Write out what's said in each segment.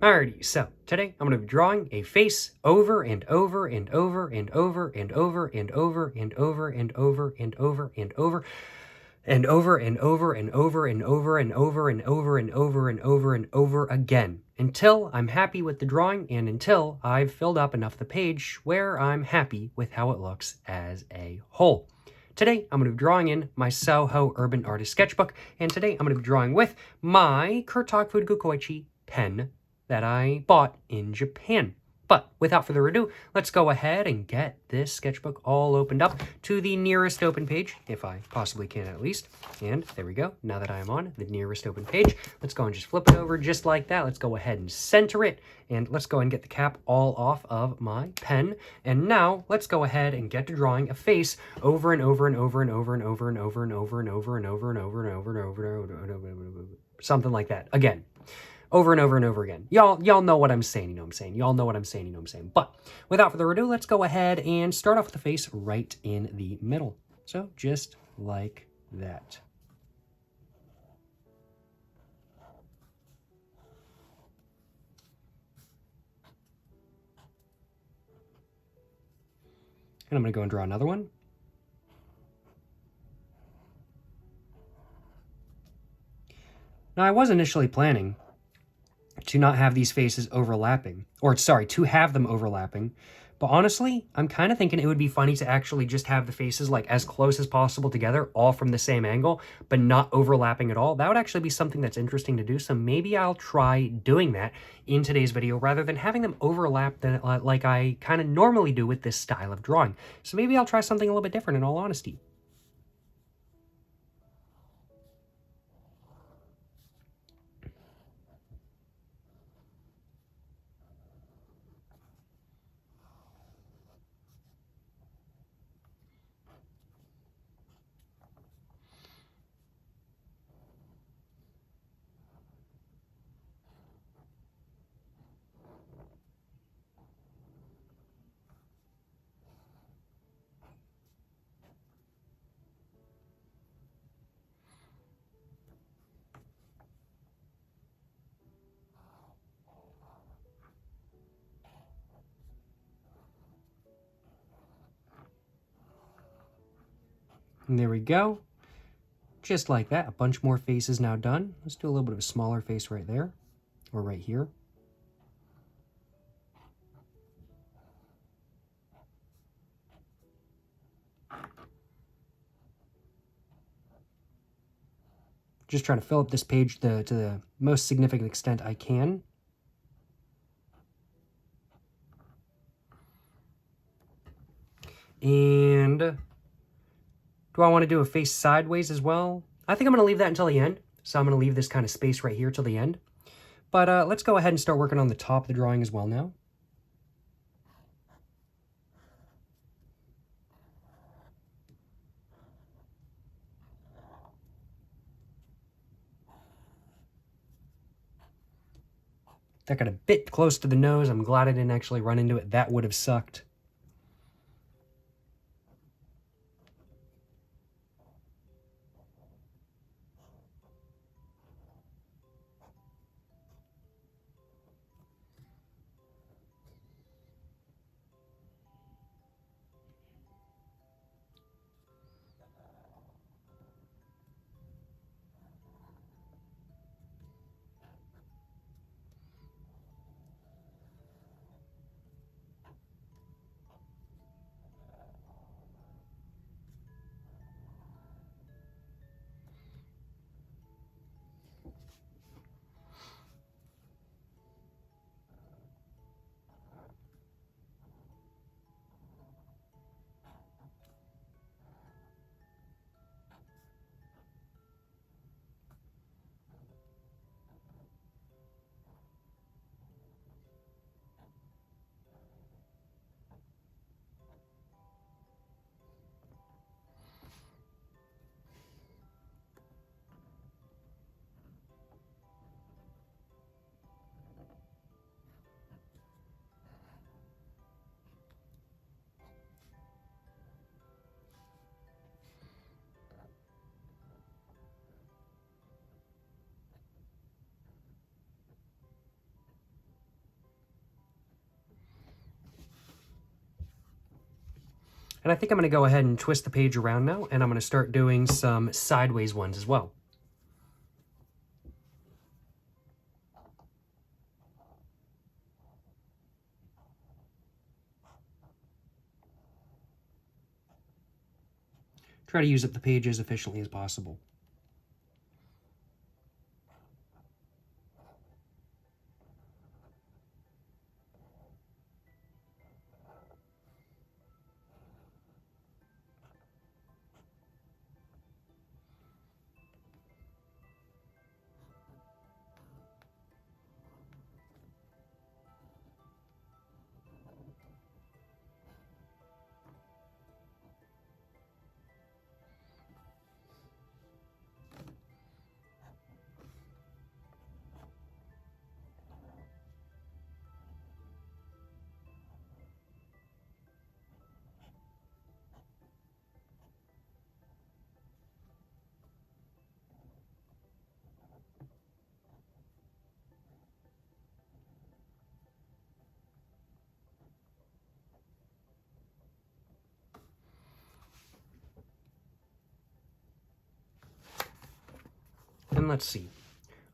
Alrighty, so today I'm going to be drawing a face over and over and over and over and over and over and over and over and over and over and over and over and over and over and over and over and over and over and over again until I'm happy with the drawing and until I've filled up enough of the page where I'm happy with how it looks as a whole. Today, I'm going to be drawing in my SOHO Urban Artist Sketchbook, and today I'm going to be drawing with my Kuretake Fudegokochi pen that I bought in Japan. But without further ado, let's go ahead and get this sketchbook all opened up to the nearest open page, if I possibly can at least. And there we go. Now that I am on the nearest open page, let's go and just flip it over just like that. Let's go ahead and center it, and let's go and get the cap all off of my pen. And now let's go ahead and get to drawing a face over and over and over and over and over and over and over and over and over and over and over and over and over, something like that. Again. Over and over and over again. Y'all know what I'm saying, you know what I'm saying. Y'all know what I'm saying, you know what I'm saying. But without further ado, let's go ahead and start off with the face right in the middle. So just like that. And I'm going to go and draw another one. Now, I was initially planning to not have these faces overlapping, or sorry, to have them overlapping. But honestly, I'm kind of thinking it would be funny to actually just have the faces like as close as possible together, all from the same angle, but not overlapping at all. That would actually be something that's interesting to do. So maybe I'll try doing that in today's video rather than having them overlap like I kind of normally do with this style of drawing. So maybe I'll try something a little bit different in all honesty. And there we go. Just like that. A bunch more faces now done. Let's do a little bit of a smaller face right there, or right here. Just trying to fill up this page to the most significant extent I can. And do I want to do a face sideways as well? I think I'm going to leave that until the end. So I'm going to leave this kind of space right here till the end. But let's go ahead and start working on the top of the drawing as well now. That got a bit close to the nose. I'm glad I didn't actually run into it. That would have sucked. And I think I'm going to go ahead and twist the page around now, and I'm going to start doing some sideways ones as well. Try to use up the page as efficiently as possible. And let's see.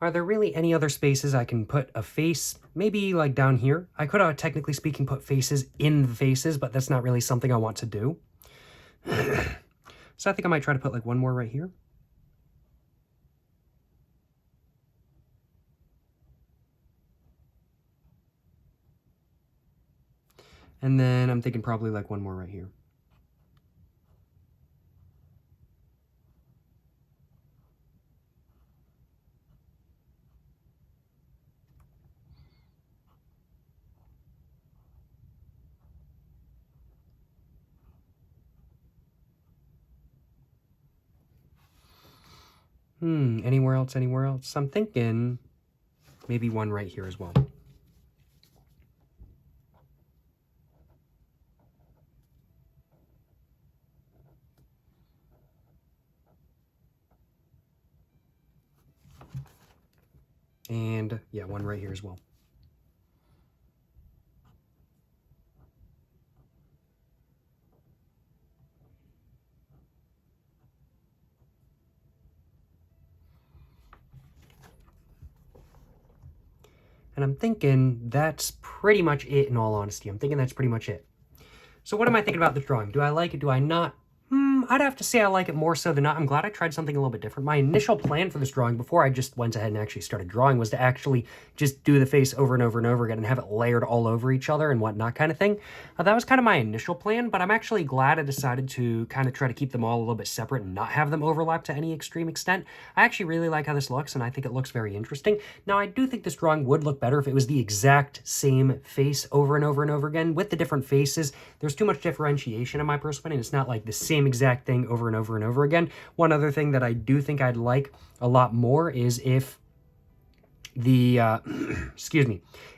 Are there really any other spaces I can put a face? Maybe like down here. I could, technically speaking, put faces in the faces, but that's not really something I want to do. So I think I might try to put like one more right here. And then I'm thinking probably like one more right here. Anywhere else, anywhere else? I'm thinking maybe one right here as well. And yeah, one right here as well. And I'm thinking that's pretty much it, in all honesty. I'm thinking that's pretty much it. So what am I thinking about this drawing? Do I like it? Do I not? I'd have to say I like it more so than not. I'm glad I tried something a little bit different. My initial plan for this drawing, before I just went ahead and actually started drawing, was to actually just do the face over and over and over again and have it layered all over each other and whatnot kind of thing. That was kind of my initial plan, but I'm actually glad I decided to kind of try to keep them all a little bit separate and not have them overlap to any extreme extent. I actually really like how this looks, and I think it looks very interesting. Now, I do think this drawing would look better if it was the exact same face over and over and over again with the different faces. There's too much differentiation in my personal opinion. It's not like the same exact thing over and over and over again. One other thing that I do think I'd like a lot more is if the,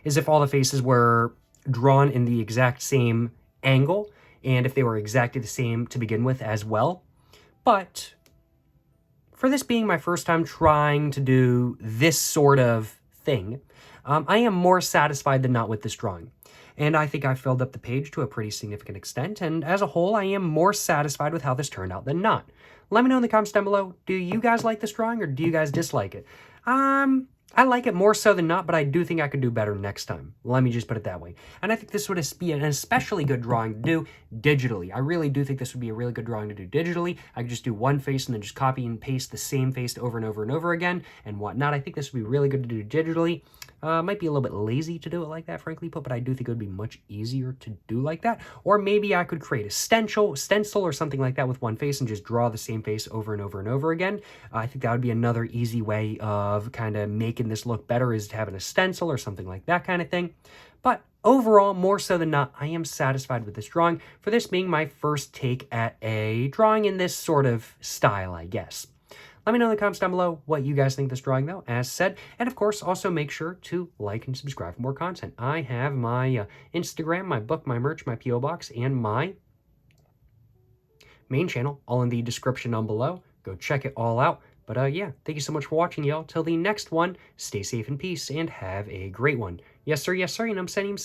is if all the faces were drawn in the exact same angle and if they were exactly the same to begin with as well. But for this being my first time trying to do this sort of thing, I am more satisfied than not with this drawing. And I think I filled up the page to a pretty significant extent, and as a whole, I am more satisfied with how this turned out than not. Let me know in the comments down below, do you guys like this drawing, or do you guys dislike it? I like it more so than not, but I do think I could do better next time. Let me just put it that way. And I think this would be an especially good drawing to do digitally. I really do think this would be a really good drawing to do digitally. I could just do one face and then just copy and paste the same face over and over and over again and whatnot. I think this would be really good to do digitally. Might be a little bit lazy to do it like that, frankly put, but I do think it would be much easier to do like that. Or maybe I could create a stencil or something like that with one face and just draw the same face over and over and over again. I think that would be another easy way of kind of making this look better, is having a stencil or something like that kind of thing. But overall, more so than not, I am satisfied with this drawing, for this being my first take at a drawing in this sort of style, I guess. Let me know in the comments down below what you guys think of this drawing, though, as said. And, of course, also make sure to like and subscribe for more content. I have my Instagram, my book, my merch, my P.O. Box, and my main channel all in the description down below. Go check it all out. But, yeah, thank you so much for watching, y'all. Till the next one, stay safe and peace, and have a great one. Yes, sir, you know what I'm saying?